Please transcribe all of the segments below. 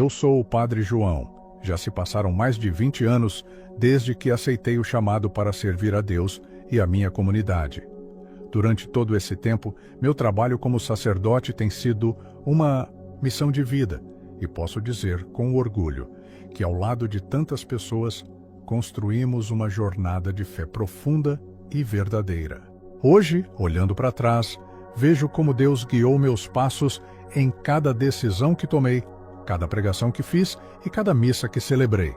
Eu sou o Padre João. Já se passaram mais de 20 anos desde que aceitei o chamado para servir a Deus e a minha comunidade. Durante todo esse tempo, meu trabalho como sacerdote tem sido uma missão de vida, e posso dizer com orgulho que, ao lado de tantas pessoas, construímos uma jornada de fé profunda e verdadeira. Hoje, olhando para trás, vejo como Deus guiou meus passos em cada decisão que tomei, cada pregação que fiz e cada missa que celebrei.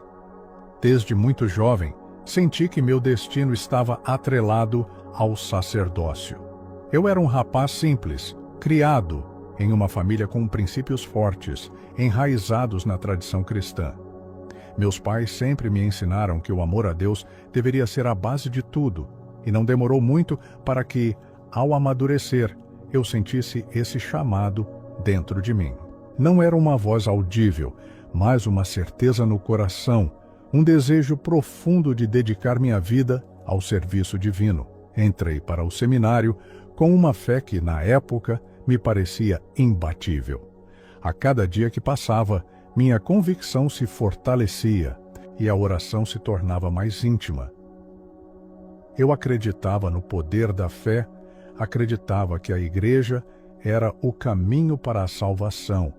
Desde muito jovem, senti que meu destino estava atrelado ao sacerdócio. Eu era um rapaz simples, criado em uma família com princípios fortes, enraizados na tradição cristã. Meus pais sempre me ensinaram que o amor a Deus deveria ser a base de tudo, e não demorou muito para que, ao amadurecer, eu sentisse esse chamado dentro de mim. Não era uma voz audível, mas uma certeza no coração, um desejo profundo de dedicar minha vida ao serviço divino. Entrei para o seminário com uma fé que, na época, me parecia imbatível. A cada dia que passava, minha convicção se fortalecia e a oração se tornava mais íntima. Eu acreditava no poder da fé, acreditava que a Igreja era o caminho para a salvação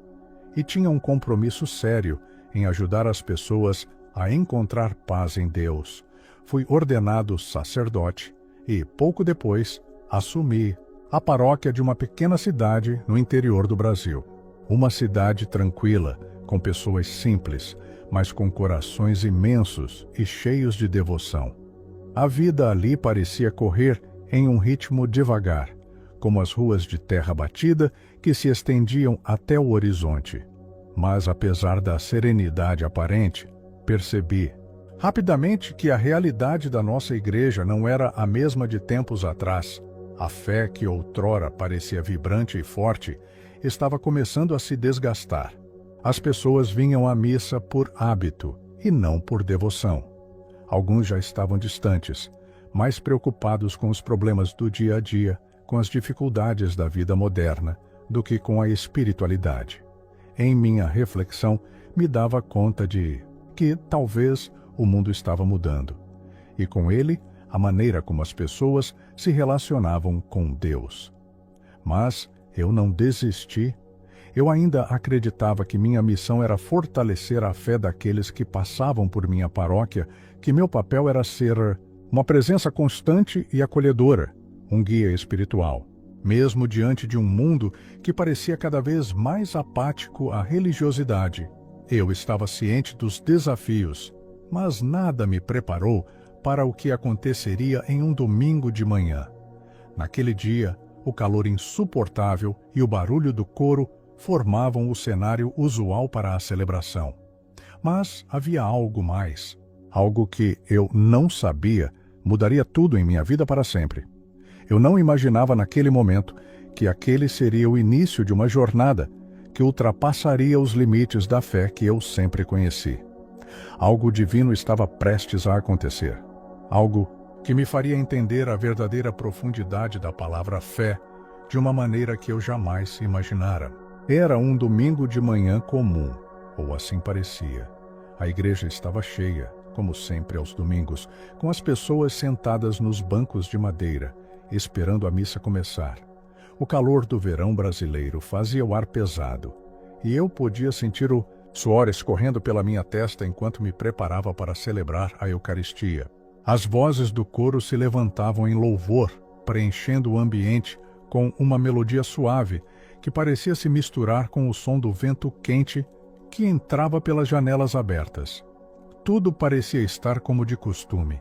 e tinha um compromisso sério em ajudar as pessoas a encontrar paz em Deus. Fui ordenado sacerdote e, pouco depois, assumi a paróquia de uma pequena cidade no interior do Brasil. Uma cidade tranquila, com pessoas simples, mas com corações imensos e cheios de devoção. A vida ali parecia correr em um ritmo devagar, como as ruas de terra batida que se estendiam até o horizonte. Mas, apesar da serenidade aparente, percebi rapidamente que a realidade da nossa igreja não era a mesma de tempos atrás. A fé que outrora parecia vibrante e forte estava começando a se desgastar. As pessoas vinham à missa por hábito e não por devoção. Alguns já estavam distantes, mais preocupados com os problemas do dia a dia, com as dificuldades da vida moderna, do que com a espiritualidade. Em minha reflexão, me dava conta de que talvez o mundo estava mudando, e com ele, a maneira como as pessoas se relacionavam com Deus. Mas eu não desisti. Eu ainda acreditava que minha missão era fortalecer a fé daqueles que passavam por minha paróquia, que meu papel era ser uma presença constante e acolhedora, um guia espiritual. Mesmo diante de um mundo que parecia cada vez mais apático à religiosidade, eu estava ciente dos desafios, mas nada me preparou para o que aconteceria em um domingo de manhã. Naquele dia, o calor insuportável e o barulho do coro formavam o cenário usual para a celebração. Mas havia algo mais, algo que eu não sabia mudaria tudo em minha vida para sempre. Eu não imaginava naquele momento que aquele seria o início de uma jornada que ultrapassaria os limites da fé que eu sempre conheci. Algo divino estava prestes a acontecer. Algo que me faria entender a verdadeira profundidade da palavra fé de uma maneira que eu jamais imaginara. Era um domingo de manhã comum, ou assim parecia. A igreja estava cheia, como sempre aos domingos, com as pessoas sentadas nos bancos de madeira, esperando a missa começar. O calor do verão brasileiro fazia o ar pesado, e eu podia sentir o suor escorrendo pela minha testa enquanto me preparava para celebrar a Eucaristia. As vozes do coro se levantavam em louvor, preenchendo o ambiente com uma melodia suave que parecia se misturar com o som do vento quente que entrava pelas janelas abertas. Tudo parecia estar como de costume,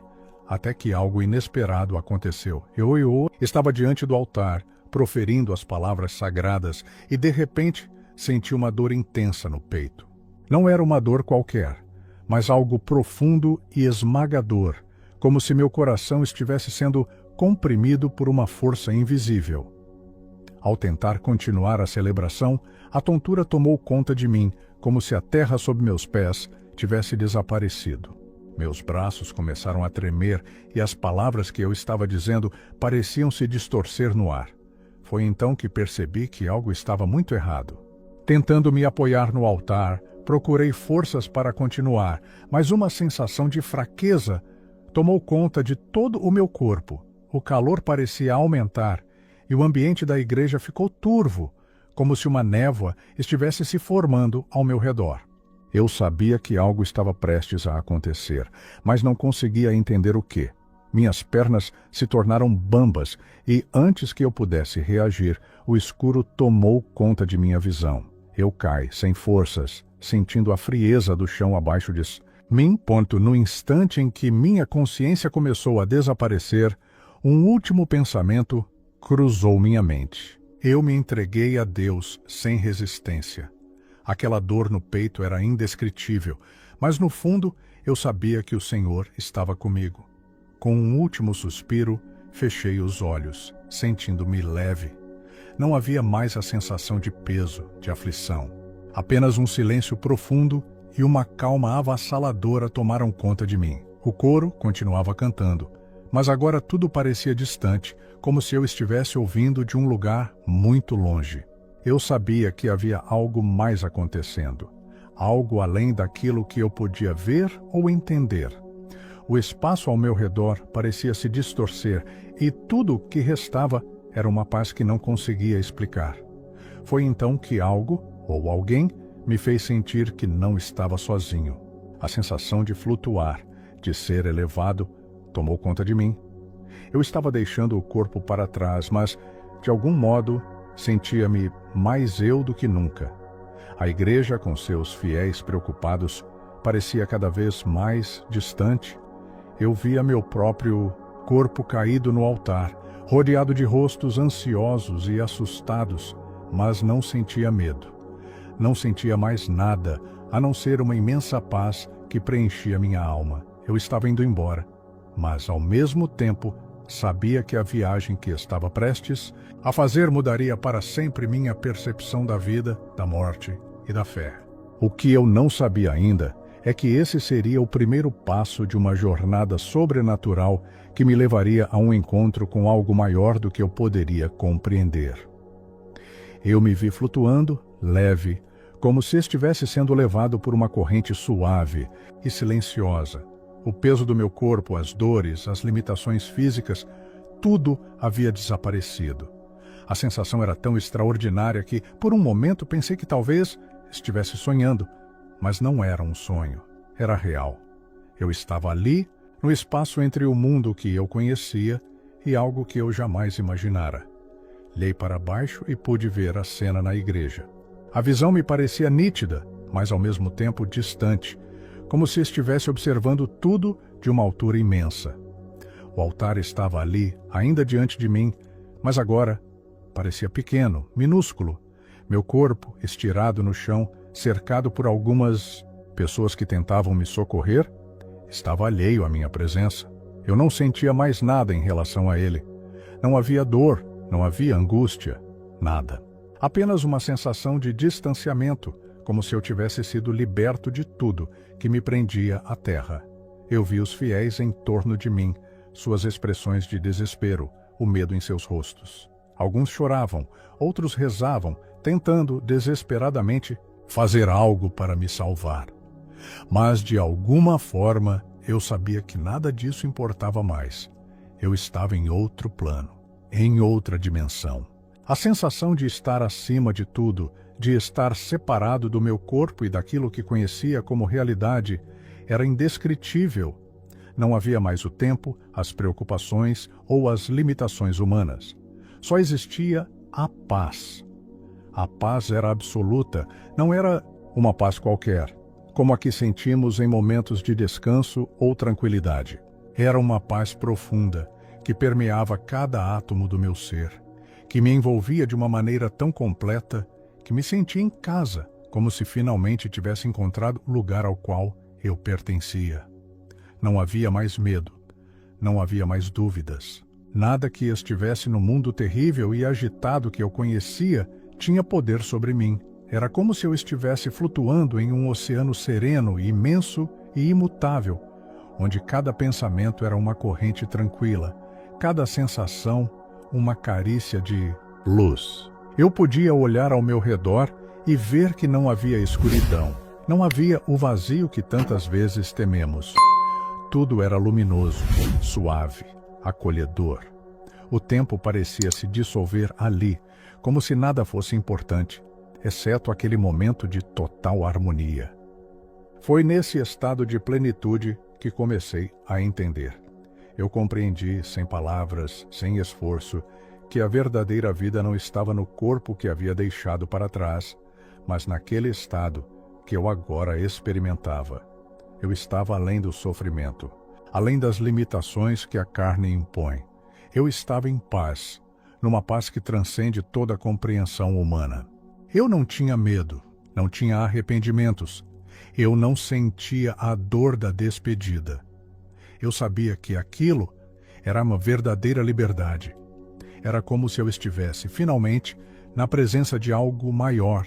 até que algo inesperado aconteceu. Eu estava diante do altar, proferindo as palavras sagradas, e de repente senti uma dor intensa no peito. Não era uma dor qualquer, mas algo profundo e esmagador, como se meu coração estivesse sendo comprimido por uma força invisível. Ao tentar continuar a celebração, a tontura tomou conta de mim, como se a terra sob meus pés tivesse desaparecido. Meus braços começaram a tremer e as palavras que eu estava dizendo pareciam se distorcer no ar. Foi então que percebi que algo estava muito errado. Tentando me apoiar no altar, Procurei forças para continuar, mas uma sensação de fraqueza tomou conta de todo o meu corpo. O calor parecia aumentar e o ambiente da igreja ficou turvo, como se uma névoa estivesse se formando ao meu redor. Eu sabia que algo estava prestes a acontecer, mas não conseguia entender o quê. Minhas pernas se tornaram bambas e, antes que eu pudesse reagir, o escuro tomou conta de minha visão. Eu caí, sem forças, sentindo a frieza do chão abaixo de mim. No instante em que minha consciência começou a desaparecer, um último pensamento cruzou minha mente. Eu me entreguei a Deus sem resistência. Aquela dor no peito era indescritível, mas no fundo eu sabia que o Senhor estava comigo. Com um último suspiro, fechei os olhos, sentindo-me leve. Não havia mais a sensação de peso, de aflição. Apenas um silêncio profundo e uma calma avassaladora tomaram conta de mim. O coro continuava cantando, mas agora tudo parecia distante, como se eu estivesse ouvindo de um lugar muito longe. Eu sabia que havia algo mais acontecendo, algo além daquilo que eu podia ver ou entender. O espaço ao meu redor parecia se distorcer e tudo o que restava era uma paz que não conseguia explicar. Foi então que algo, ou alguém, me fez sentir que não estava sozinho. A sensação de flutuar, de ser elevado, tomou conta de mim. Eu estava deixando o corpo para trás, mas, de algum modo, sentia-me mais eu do que nunca. A igreja, com seus fiéis preocupados, parecia cada vez mais distante. Eu via meu próprio corpo caído no altar, rodeado de rostos ansiosos e assustados, mas não sentia medo. Não sentia mais nada, a não ser uma imensa paz que preenchia minha alma. Eu estava indo embora, mas ao mesmo tempo sabia que a viagem que estava prestes a fazer mudaria para sempre minha percepção da vida, da morte e da fé. O que eu não sabia ainda é que esse seria o primeiro passo de uma jornada sobrenatural que me levaria a um encontro com algo maior do que eu poderia compreender. Eu me vi flutuando, leve, como se estivesse sendo levado por uma corrente suave e silenciosa. O peso do meu corpo, as dores, as limitações físicas, tudo havia desaparecido. A sensação era tão extraordinária que, por um momento, pensei que talvez estivesse sonhando, mas não era um sonho, era real. Eu estava ali, no espaço entre o mundo que eu conhecia e algo que eu jamais imaginara. Olhei para baixo e pude ver a cena na igreja. A visão me parecia nítida, mas ao mesmo tempo distante, como se estivesse observando tudo de uma altura imensa. O altar estava ali, ainda diante de mim, mas agora parecia pequeno, minúsculo. Meu corpo, estirado no chão, cercado por algumas pessoas que tentavam me socorrer, estava alheio à minha presença. Eu não sentia mais nada em relação a ele. Não havia dor, não havia angústia, nada. Apenas uma sensação de distanciamento, como se eu tivesse sido liberto de tudo que me prendia à terra. Eu vi os fiéis em torno de mim, suas expressões de desespero, o medo em seus rostos. Alguns choravam, outros rezavam, tentando desesperadamente fazer algo para me salvar. Mas, de alguma forma, eu sabia que nada disso importava mais. Eu estava em outro plano, em outra dimensão. A sensação de estar acima de tudo, de estar separado do meu corpo e daquilo que conhecia como realidade, era indescritível. Não havia mais o tempo, as preocupações ou as limitações humanas. Só existia a paz. A paz era absoluta, não era uma paz qualquer, como a que sentimos em momentos de descanso ou tranquilidade. Era uma paz profunda, que permeava cada átomo do meu ser, que me envolvia de uma maneira tão completa que me sentia em casa, como se finalmente tivesse encontrado o lugar ao qual eu pertencia. Não havia mais medo, não havia mais dúvidas. Nada que estivesse no mundo terrível e agitado que eu conhecia tinha poder sobre mim. Era como se eu estivesse flutuando em um oceano sereno, imenso e imutável, onde cada pensamento era uma corrente tranquila, cada sensação uma carícia de luz. Eu podia olhar ao meu redor e ver que não havia escuridão, Não havia o vazio que tantas vezes tememos. Tudo era luminoso, suave, acolhedor. O tempo parecia se dissolver ali, como se nada fosse importante, exceto aquele momento de total harmonia. Foi nesse estado de plenitude que comecei a entender. Eu compreendi, sem palavras, sem esforço, que a verdadeira vida não estava no corpo que havia deixado para trás, mas naquele estado que eu agora experimentava. Eu estava além do sofrimento, além das limitações que a carne impõe. Eu estava em paz, numa paz que transcende toda a compreensão humana. Eu não tinha medo, não tinha arrependimentos. Eu não sentia a dor da despedida. Eu sabia que aquilo era uma verdadeira liberdade. Era como se eu estivesse, finalmente, na presença de algo maior,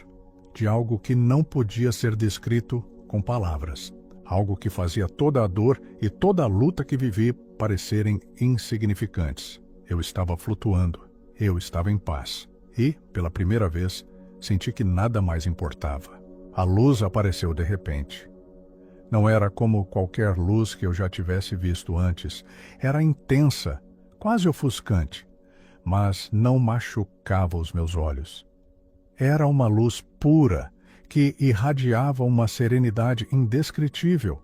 de algo que não podia ser descrito com palavras. Algo que fazia toda a dor e toda a luta que vivi parecerem insignificantes. Eu estava flutuando, eu estava em paz. E, pela primeira vez, senti que nada mais importava. A luz apareceu de repente. Não era como qualquer luz que eu já tivesse visto antes. Era intensa, quase ofuscante, mas não machucava os meus olhos. Era uma luz pura, que irradiava uma serenidade indescritível,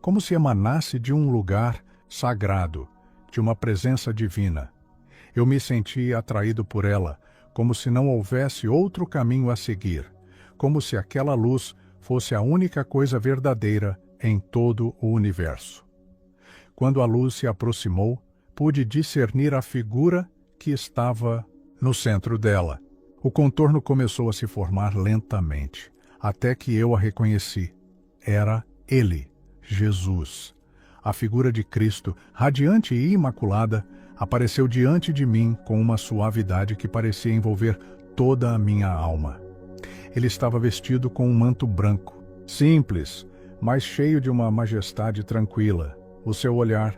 como se emanasse de um lugar sagrado, de uma presença divina. Eu me sentia atraído por ela, como se não houvesse outro caminho a seguir, como se aquela luz fosse a única coisa verdadeira em todo o universo. Quando a luz se aproximou, pude discernir a figura que estava no centro dela. O contorno começou a se formar lentamente, até que eu a reconheci. Era ele, Jesus. A figura de Cristo, radiante e imaculada, apareceu diante de mim com uma suavidade que parecia envolver toda a minha alma. Ele estava vestido com um manto branco, simples, mas cheio de uma majestade tranquila. O seu olhar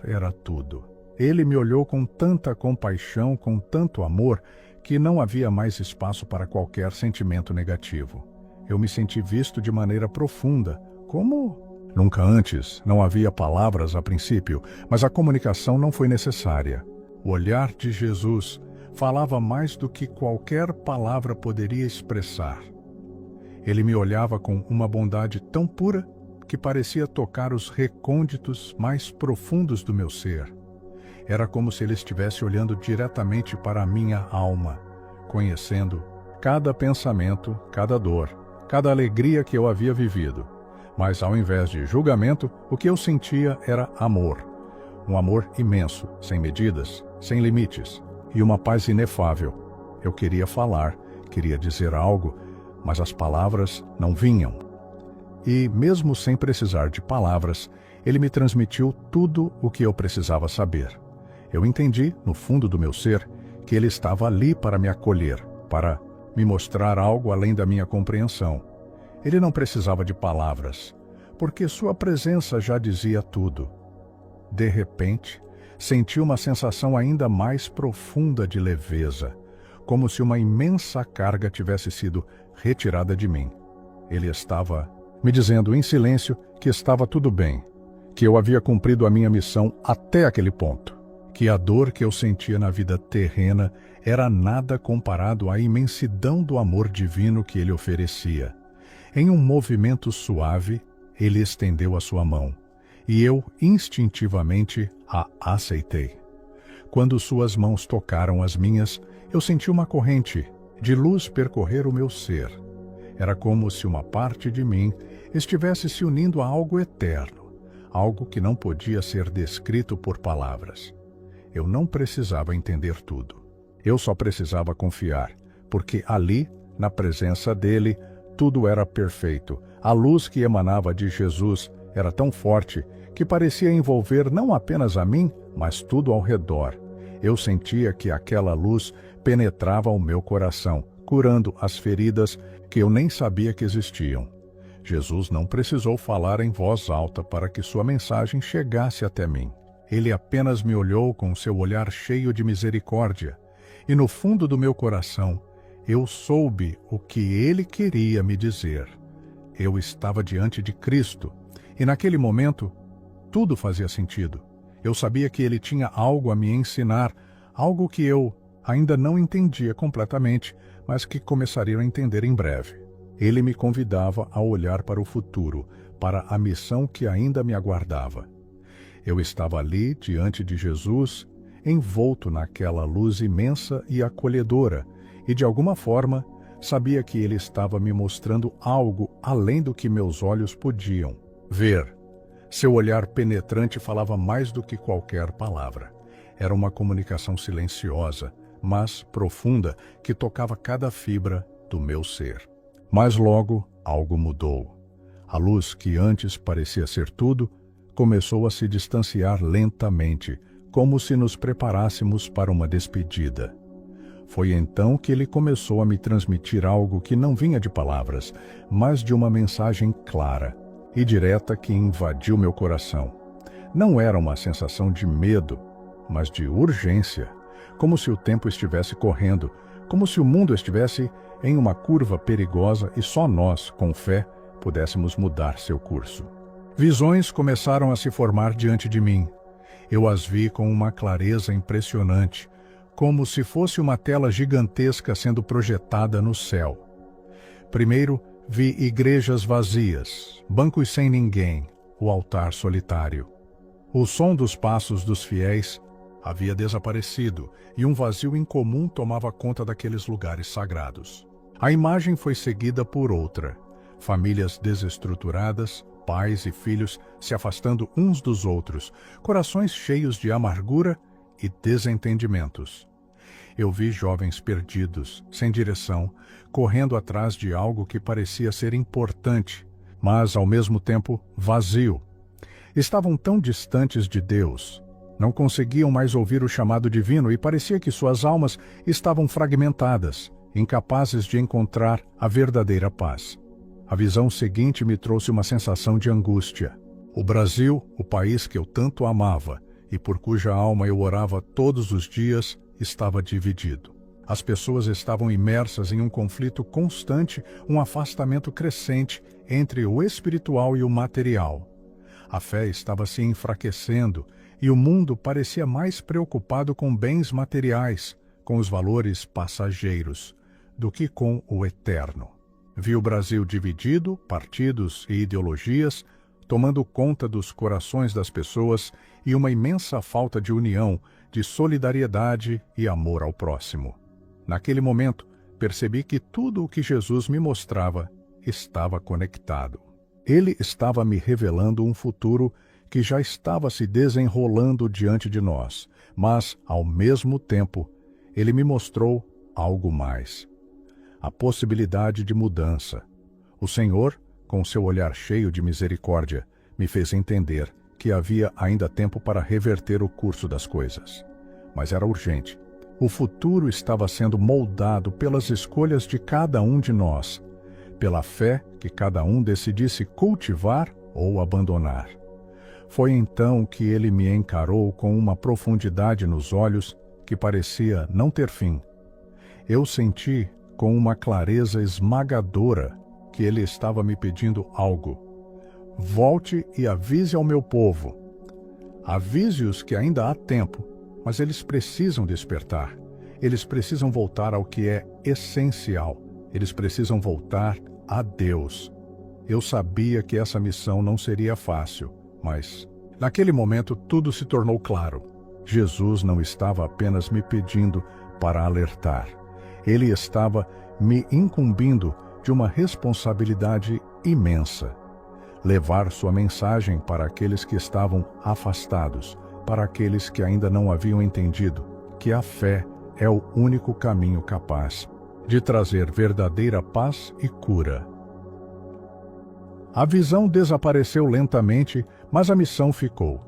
era tudo. Ele me olhou com tanta compaixão, com tanto amor, que não havia mais espaço para qualquer sentimento negativo. Eu me senti visto de maneira profunda, como nunca antes. Não havia palavras a princípio, mas a comunicação não foi necessária. O olhar de Jesus falava mais do que qualquer palavra poderia expressar. Ele me olhava com uma bondade tão pura que parecia tocar os recônditos mais profundos do meu ser. Era como se ele estivesse olhando diretamente para a minha alma, conhecendo cada pensamento, cada dor, cada alegria que eu havia vivido. Mas ao invés de julgamento, o que eu sentia era amor. Um amor imenso, sem medidas, sem limites, e uma paz inefável. Eu queria falar, queria dizer algo, mas as palavras não vinham. E, mesmo sem precisar de palavras, ele me transmitiu tudo o que eu precisava saber. Eu entendi, no fundo do meu ser, que ele estava ali para me acolher, para me mostrar algo além da minha compreensão. Ele não precisava de palavras, porque sua presença já dizia tudo. De repente, senti uma sensação ainda mais profunda de leveza, como se uma imensa carga tivesse sido retirada de mim. Ele estava me dizendo em silêncio que estava tudo bem, que eu havia cumprido a minha missão até aquele ponto, que a dor que eu sentia na vida terrena era nada comparado à imensidão do amor divino que ele oferecia. Em um movimento suave, ele estendeu a sua mão, e eu instintivamente a aceitei. Quando suas mãos tocaram as minhas, eu senti uma corrente de luz percorrer o meu ser. Era como se uma parte de mim estivesse se unindo a algo eterno, algo que não podia ser descrito por palavras. Eu não precisava entender tudo. Eu só precisava confiar, porque ali, na presença dele, tudo era perfeito. A luz que emanava de Jesus era tão forte que parecia envolver não apenas a mim, mas tudo ao redor. Eu sentia que aquela luz penetrava o meu coração, curando as feridas que eu nem sabia que existiam. Jesus não precisou falar em voz alta para que sua mensagem chegasse até mim. Ele apenas me olhou com seu olhar cheio de misericórdia, e no fundo do meu coração Eu soube o que ele queria me dizer. Eu estava diante de Cristo, e naquele momento, tudo fazia sentido. Eu sabia que ele tinha algo a me ensinar, algo que eu ainda não entendia completamente, mas que começaria a entender em breve. Ele me convidava a olhar para o futuro, para a missão que ainda me aguardava. Eu estava ali, diante de Jesus, envolto naquela luz imensa e acolhedora, e de alguma forma, sabia que ele estava me mostrando algo além do que meus olhos podiam ver. Seu olhar penetrante falava mais do que qualquer palavra. Era uma comunicação silenciosa, mas profunda, que tocava cada fibra do meu ser. Mas logo, algo mudou. A luz que antes parecia ser tudo, começou a se distanciar lentamente, como se nos preparássemos para uma despedida. Foi então que ele começou a me transmitir algo que não vinha de palavras, mas de uma mensagem clara e direta que invadiu meu coração. Não era uma sensação de medo, mas de urgência, como se o tempo estivesse correndo, como se o mundo estivesse em uma curva perigosa e só nós, com fé, pudéssemos mudar seu curso. Visões começaram a se formar diante de mim. Eu as vi com uma clareza impressionante, como se fosse uma tela gigantesca sendo projetada no céu. Primeiro, vi igrejas vazias, bancos sem ninguém, o altar solitário. O som dos passos dos fiéis havia desaparecido e um vazio incomum tomava conta daqueles lugares sagrados. A imagem foi seguida por outra. Famílias desestruturadas, pais e filhos se afastando uns dos outros, corações cheios de amargura e desentendimentos. Eu vi jovens perdidos, sem direção, correndo atrás de algo que parecia ser importante, mas, ao mesmo tempo, vazio. Estavam tão distantes de Deus, não conseguiam mais ouvir o chamado divino e parecia que suas almas estavam fragmentadas, incapazes de encontrar a verdadeira paz. A visão seguinte me trouxe uma sensação de angústia. O Brasil, o país que eu tanto amava e por cuja alma eu orava todos os dias, estava dividido. As pessoas estavam imersas em um conflito constante, um afastamento crescente entre o espiritual e o material. A fé estava se enfraquecendo e o mundo parecia mais preocupado com bens materiais, com os valores passageiros, do que com o eterno. Vi o Brasil dividido, partidos e ideologias, tomando conta dos corações das pessoas e uma imensa falta de união, de solidariedade e amor ao próximo. Naquele momento, percebi que tudo o que Jesus me mostrava estava conectado. Ele estava me revelando um futuro que já estava se desenrolando diante de nós, mas, ao mesmo tempo, ele me mostrou algo mais. A possibilidade de mudança. O Senhor, com seu olhar cheio de misericórdia, me fez entender que havia ainda tempo para reverter o curso das coisas. Mas era urgente. O futuro estava sendo moldado pelas escolhas de cada um de nós, pela fé que cada um decidisse cultivar ou abandonar. Foi então que ele me encarou com uma profundidade nos olhos que parecia não ter fim. Eu senti com uma clareza esmagadora que ele estava me pedindo algo. Volte e avise ao meu povo. Avise-os que ainda há tempo, mas eles precisam despertar. Eles precisam voltar ao que é essencial. Eles precisam voltar a Deus. Eu sabia que essa missão não seria fácil, mas, naquele momento, tudo se tornou claro. Jesus não estava apenas me pedindo para alertar. Ele estava me incumbindo de uma responsabilidade imensa. Levar sua mensagem para aqueles que estavam afastados, para aqueles que ainda não haviam entendido que a fé é o único caminho capaz de trazer verdadeira paz e cura. A visão desapareceu lentamente, mas a missão ficou.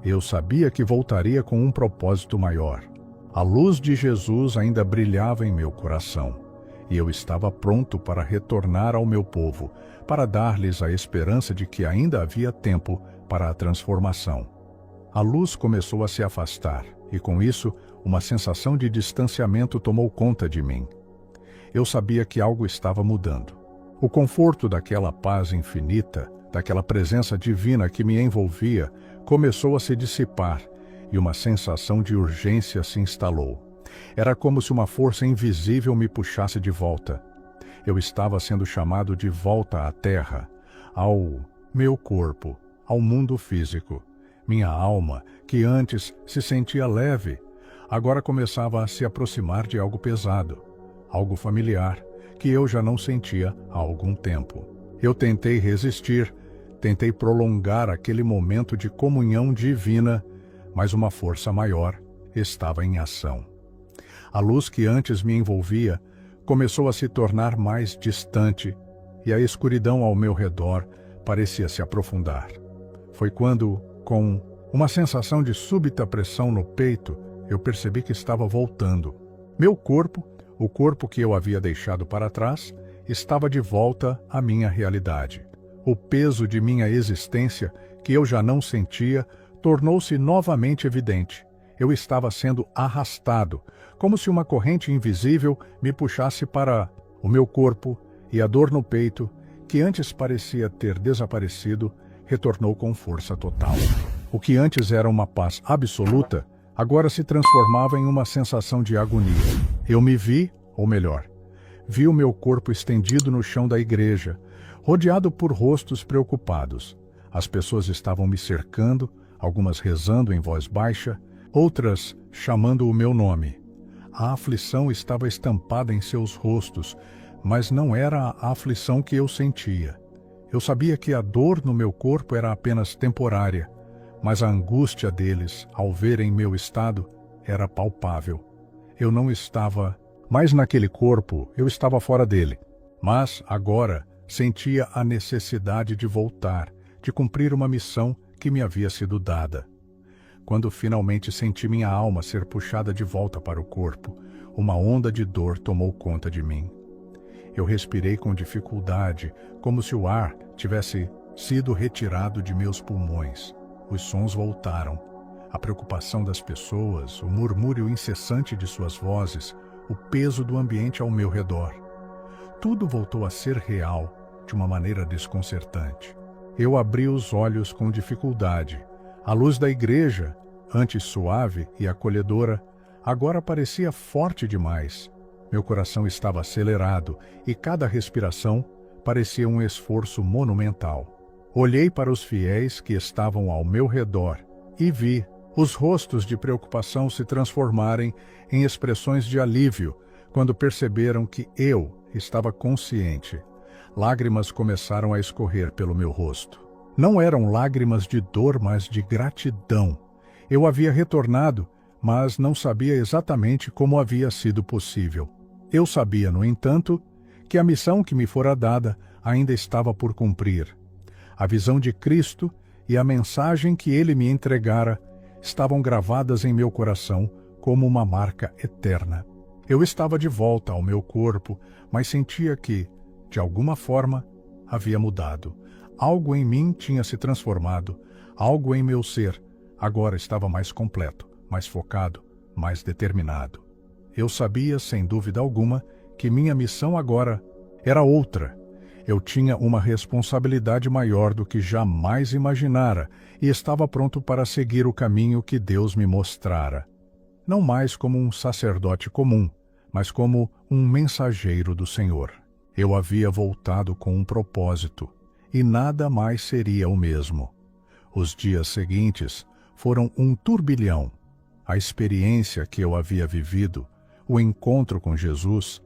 Eu sabia que voltaria com um propósito maior. A luz de Jesus ainda brilhava em meu coração, e eu estava pronto para retornar ao meu povo, para dar-lhes a esperança de que ainda havia tempo para a transformação. A luz começou a se afastar, e com isso, uma sensação de distanciamento tomou conta de mim. Eu sabia que algo estava mudando. O conforto daquela paz infinita, daquela presença divina que me envolvia, começou a se dissipar e uma sensação de urgência se instalou. Era como se uma força invisível me puxasse de volta. Eu estava sendo chamado de volta à terra, ao meu corpo, ao mundo físico. Minha alma, que antes se sentia leve, agora começava a se aproximar de algo pesado, algo familiar, que eu já não sentia há algum tempo. Eu tentei resistir, tentei prolongar aquele momento de comunhão divina, mas uma força maior estava em ação. A luz que antes me envolvia começou a se tornar mais distante e a escuridão ao meu redor parecia se aprofundar. Foi quando, com uma sensação de súbita pressão no peito, eu percebi que estava voltando. Meu corpo, o corpo que eu havia deixado para trás, estava de volta à minha realidade. O peso de minha existência, que eu já não sentia, tornou-se novamente evidente. Eu estava sendo arrastado, como se uma corrente invisível me puxasse para o meu corpo, e a dor no peito, que antes parecia ter desaparecido, retornou com força total. O que antes era uma paz absoluta, agora se transformava em uma sensação de agonia. Eu me vi, ou melhor, vi o meu corpo estendido no chão da igreja, rodeado por rostos preocupados. As pessoas estavam me cercando, algumas rezando em voz baixa, outras chamando o meu nome. A aflição estava estampada em seus rostos, mas não era a aflição que eu sentia. Eu sabia que a dor no meu corpo era apenas temporária, mas a angústia deles, ao verem meu estado, era palpável. Eu não estava mais naquele corpo, eu estava fora dele. Mas, agora, sentia a necessidade de voltar, de cumprir uma missão que me havia sido dada. Quando finalmente senti minha alma ser puxada de volta para o corpo, uma onda de dor tomou conta de mim. Eu respirei com dificuldade, como se o ar tivesse sido retirado de meus pulmões. Os sons voltaram. A preocupação das pessoas, o murmúrio incessante de suas vozes, o peso do ambiente ao meu redor. Tudo voltou a ser real, de uma maneira desconcertante. Eu abri os olhos com dificuldade. A luz da igreja, antes suave e acolhedora, agora parecia forte demais. Meu coração estava acelerado e cada respiração parecia um esforço monumental. Olhei para os fiéis que estavam ao meu redor e vi os rostos de preocupação se transformarem em expressões de alívio quando perceberam que eu estava consciente. Lágrimas começaram a escorrer pelo meu rosto. Não eram lágrimas de dor, mas de gratidão. Eu havia retornado, mas não sabia exatamente como havia sido possível. Eu sabia, no entanto, que a missão que me fora dada ainda estava por cumprir. A visão de Cristo e a mensagem que ele me entregara estavam gravadas em meu coração como uma marca eterna. Eu estava de volta ao meu corpo, mas sentia que, de alguma forma, havia mudado. Algo em mim tinha se transformado, algo em meu ser agora estava mais completo, mais focado, mais determinado. Eu sabia, sem dúvida alguma, que minha missão agora era outra. Eu tinha uma responsabilidade maior do que jamais imaginara e estava pronto para seguir o caminho que Deus me mostrara. Não mais como um sacerdote comum, mas como um mensageiro do Senhor. Eu havia voltado com um propósito, e nada mais seria o mesmo. Os dias seguintes foram um turbilhão. A experiência que eu havia vivido, o encontro com Jesus,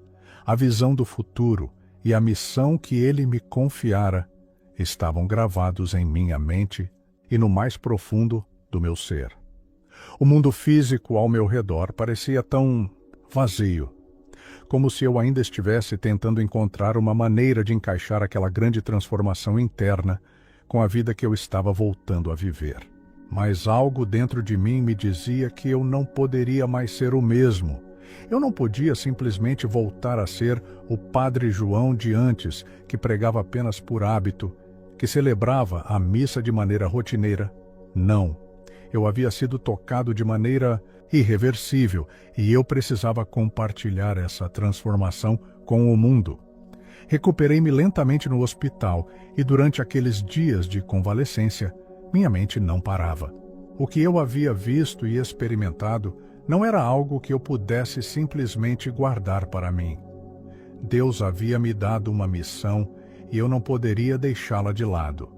a visão do futuro e a missão que ele me confiara estavam gravados em minha mente e no mais profundo do meu ser. O mundo físico ao meu redor parecia tão vazio, como se eu ainda estivesse tentando encontrar uma maneira de encaixar aquela grande transformação interna com a vida que eu estava voltando a viver. Mas algo dentro de mim me dizia que eu não poderia mais ser o mesmo. Eu não podia simplesmente voltar a ser o Padre João de antes, que pregava apenas por hábito, que celebrava a missa de maneira rotineira. Não. Eu havia sido tocado de maneira irreversível e eu precisava compartilhar essa transformação com o mundo. Recuperei-me lentamente no hospital e durante aqueles dias de convalescência, minha mente não parava. O que eu havia visto e experimentado não era algo que eu pudesse simplesmente guardar para mim. Deus havia me dado uma missão e eu não poderia deixá-la de lado.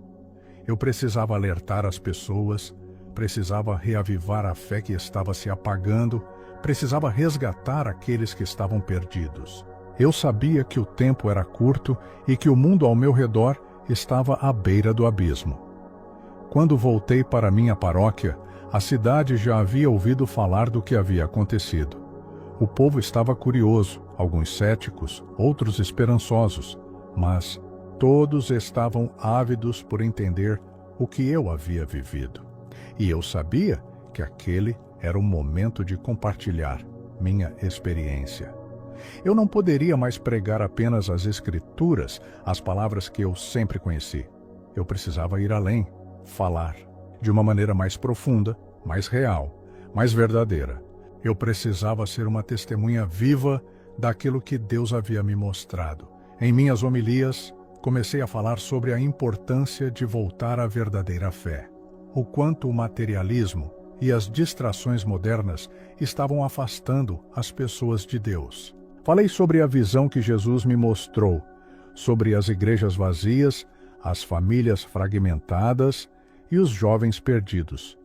Eu precisava alertar as pessoas, precisava reavivar a fé que estava se apagando, precisava resgatar aqueles que estavam perdidos. Eu sabia que o tempo era curto e que o mundo ao meu redor estava à beira do abismo. Quando voltei para minha paróquia, a cidade já havia ouvido falar do que havia acontecido. O povo estava curioso, alguns céticos, outros esperançosos, mas todos estavam ávidos por entender o que eu havia vivido. E eu sabia que aquele era o momento de compartilhar minha experiência. Eu não poderia mais pregar apenas as Escrituras, as palavras que eu sempre conheci. Eu precisava ir além, falar, de uma maneira mais profunda, mais real, mais verdadeira. Eu precisava ser uma testemunha viva daquilo que Deus havia me mostrado. Em minhas homilias, comecei a falar sobre a importância de voltar à verdadeira fé. O quanto o materialismo e as distrações modernas estavam afastando as pessoas de Deus. Falei sobre a visão que Jesus me mostrou, sobre as igrejas vazias, as famílias fragmentadas e os jovens perdidos.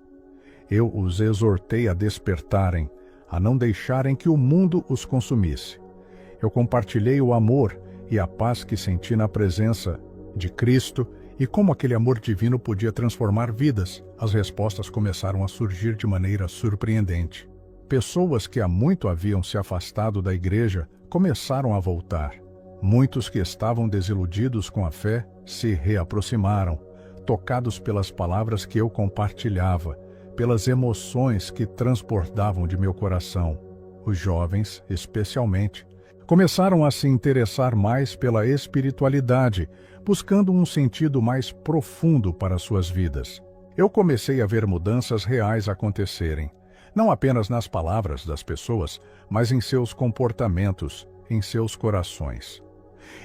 Eu os exortei a despertarem, a não deixarem que o mundo os consumisse. Eu compartilhei o amor e a paz que senti na presença de Cristo e como aquele amor divino podia transformar vidas. As respostas começaram a surgir de maneira surpreendente. Pessoas que há muito haviam se afastado da igreja começaram a voltar. Muitos que estavam desiludidos com a fé se reaproximaram, tocados pelas palavras que eu compartilhava, pelas emoções que transbordavam de meu coração. Os jovens, especialmente, começaram a se interessar mais pela espiritualidade, buscando um sentido mais profundo para suas vidas. Eu comecei a ver mudanças reais acontecerem, não apenas nas palavras das pessoas, mas em seus comportamentos, em seus corações.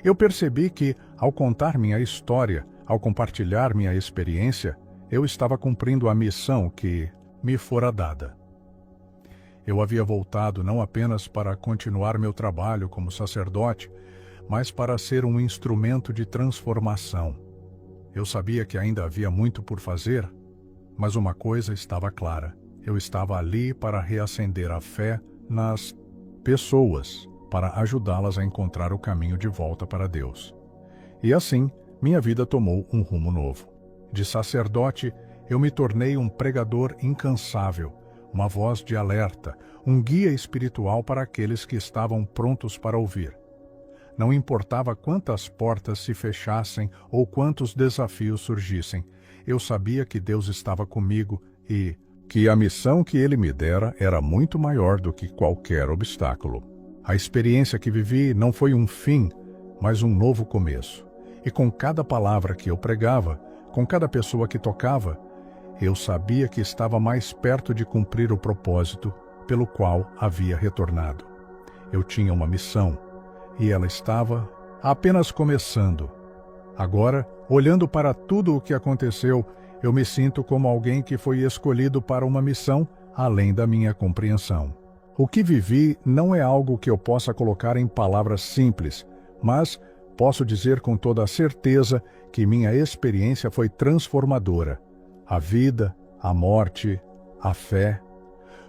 Eu percebi que, ao contar minha história, ao compartilhar minha experiência, eu estava cumprindo a missão que me fora dada. Eu havia voltado não apenas para continuar meu trabalho como sacerdote, mas para ser um instrumento de transformação. Eu sabia que ainda havia muito por fazer, mas uma coisa estava clara: eu estava ali para reacender a fé nas pessoas, para ajudá-las a encontrar o caminho de volta para Deus. E assim, minha vida tomou um rumo novo. De sacerdote, eu me tornei um pregador incansável, uma voz de alerta, um guia espiritual para aqueles que estavam prontos para ouvir. Não importava quantas portas se fechassem ou quantos desafios surgissem, eu sabia que Deus estava comigo e que a missão que Ele me dera era muito maior do que qualquer obstáculo. A experiência que vivi não foi um fim, mas um novo começo. E com cada palavra que eu pregava, com cada pessoa que tocava, eu sabia que estava mais perto de cumprir o propósito pelo qual havia retornado. Eu tinha uma missão, e ela estava apenas começando. Agora, olhando para tudo o que aconteceu, eu me sinto como alguém que foi escolhido para uma missão além da minha compreensão. O que vivi não é algo que eu possa colocar em palavras simples, mas posso dizer com toda a certeza que minha experiência foi transformadora. A vida, a morte, a fé,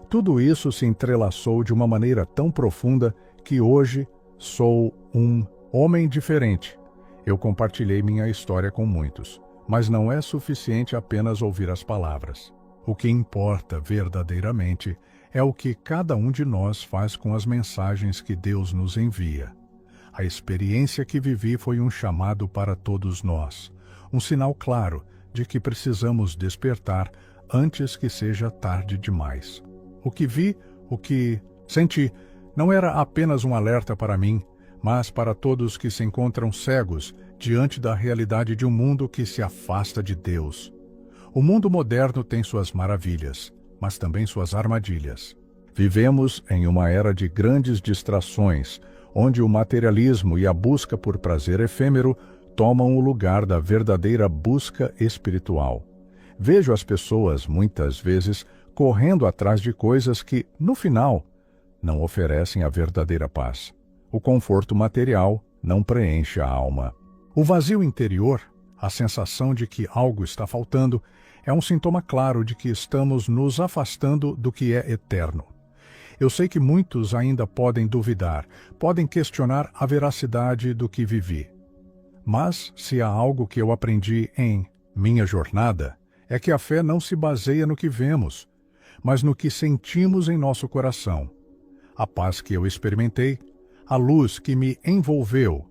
tudo isso se entrelaçou de uma maneira tão profunda que hoje sou um homem diferente. Eu compartilhei minha história com muitos, mas não é suficiente apenas ouvir as palavras. O que importa verdadeiramente é o que cada um de nós faz com as mensagens que Deus nos envia. A experiência que vivi foi um chamado para todos nós, um sinal claro de que precisamos despertar antes que seja tarde demais. O que vi, o que senti, não era apenas um alerta para mim, mas para todos que se encontram cegos diante da realidade de um mundo que se afasta de Deus. O mundo moderno tem suas maravilhas, mas também suas armadilhas. Vivemos em uma era de grandes distrações, onde o materialismo e a busca por prazer efêmero tomam o lugar da verdadeira busca espiritual. Vejo as pessoas, muitas vezes, correndo atrás de coisas que, no final, não oferecem a verdadeira paz. O conforto material não preenche a alma. O vazio interior, a sensação de que algo está faltando, é um sintoma claro de que estamos nos afastando do que é eterno. Eu sei que muitos ainda podem duvidar, podem questionar a veracidade do que vivi. Mas, se há algo que eu aprendi em minha jornada, é que a fé não se baseia no que vemos, mas no que sentimos em nosso coração. A paz que eu experimentei, a luz que me envolveu,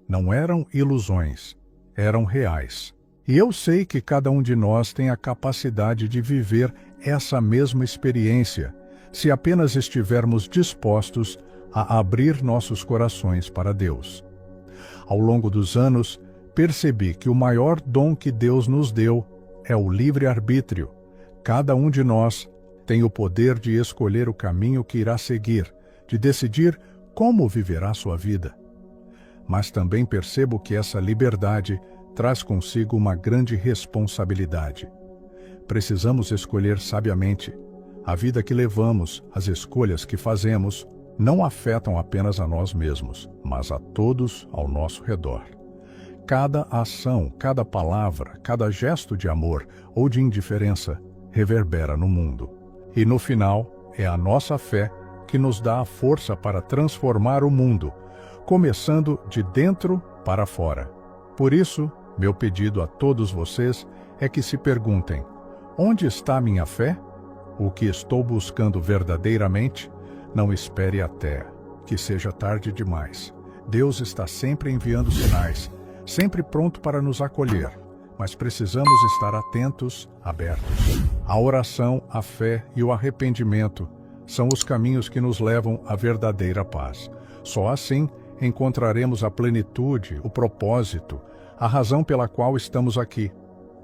não eram ilusões, eram reais. E eu sei que cada um de nós tem a capacidade de viver essa mesma experiência, se apenas estivermos dispostos a abrir nossos corações para Deus. Ao longo dos anos, percebi que o maior dom que Deus nos deu é o livre-arbítrio. Cada um de nós tem o poder de escolher o caminho que irá seguir, de decidir como viverá sua vida. Mas também percebo que essa liberdade traz consigo uma grande responsabilidade. Precisamos escolher sabiamente. A vida que levamos, as escolhas que fazemos, não afetam apenas a nós mesmos, mas a todos ao nosso redor. Cada ação, cada palavra, cada gesto de amor ou de indiferença reverbera no mundo. E no final, é a nossa fé que nos dá a força para transformar o mundo, começando de dentro para fora. Por isso, meu pedido a todos vocês é que se perguntem: onde está minha fé? O que estou buscando verdadeiramente? Não espere até que seja tarde demais. Deus está sempre enviando sinais, sempre pronto para nos acolher, mas precisamos estar atentos, abertos. A oração, a fé e o arrependimento são os caminhos que nos levam à verdadeira paz. Só assim encontraremos a plenitude, o propósito, a razão pela qual estamos aqui.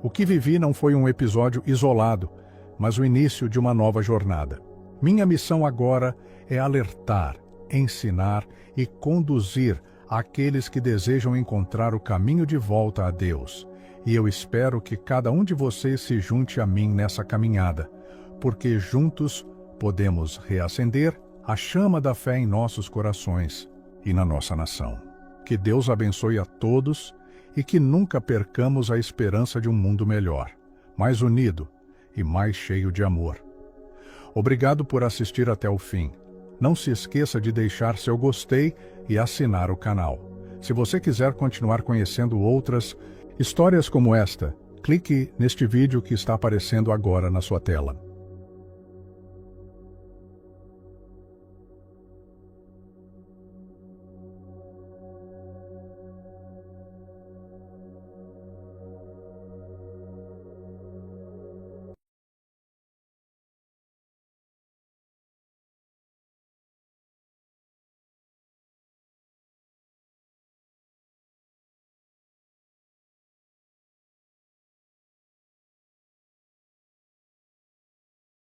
O que vivi não foi um episódio isolado, mas o início de uma nova jornada. Minha missão agora é alertar, ensinar e conduzir aqueles que desejam encontrar o caminho de volta a Deus. E eu espero que cada um de vocês se junte a mim nessa caminhada, porque juntos podemos reacender a chama da fé em nossos corações e na nossa nação. Que Deus abençoe a todos e que nunca percamos a esperança de um mundo melhor, mais unido e mais cheio de amor. Obrigado por assistir até o fim. Não se esqueça de deixar seu gostei e assinar o canal. Se você quiser continuar conhecendo outras histórias como esta, clique neste vídeo que está aparecendo agora na sua tela.